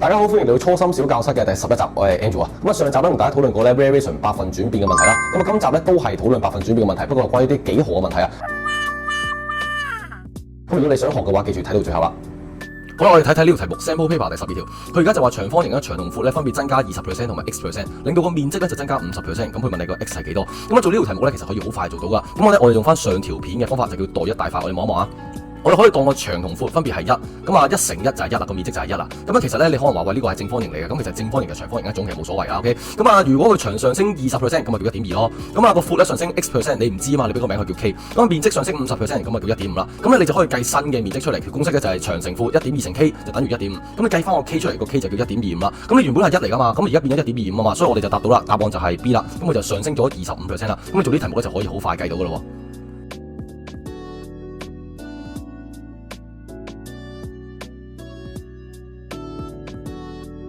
大家好，歡迎嚟到初心小教室嘅第11集，我係 Andrew 啊。咁上集咧同大家討論過咧 variation 百分轉變嘅問題啦。咁今集咧都係討論百分轉變嘅問題，不過係關於啲幾何嘅問題啊。咁如果你想學嘅話，記住睇到最後啦。好啦，我哋睇睇呢條題目 sample paper 第12條，佢而家就話長方形嘅長同闊咧分別增加20% 同埋 x%， 令到個面積咧就增加50%。咁佢問你個 x 係幾多？咁做呢條題目咧其實可以好快做到噶。咁我哋用翻上條片嘅方法就叫代一大法，我哋望一望啊。我哋可以當個長同闊分別係1，咁啊1乘1就係1啦，個面積就係1啦。咁其實咧你可能話喂呢個係正方形嚟嘅，咁其實正方形嘅長方形一種其實冇所謂啊。OK，咁啊如果佢長上升20%，咁啊叫1.2咯。咁啊個闊咧上升 x%， 你唔知啊嘛，你俾個名佢叫 k。咁面積上升50%，咁啊叫 1.5啦。咁咧你就可以計新嘅面積出嚟，條公式咧就係長乘闊1.2乘 k 就等於 1.5。咁你計翻個 k 出嚟，個 k 就叫 1.25啦。咁你原本係1嚟噶嘛，咁而家變咗 1.25啊嘛，所以我哋就答到啦，答案就係 B 啦。咁佢就上升咗25%啦。咁你做啲題目咧就可以好快計到噶咯喎。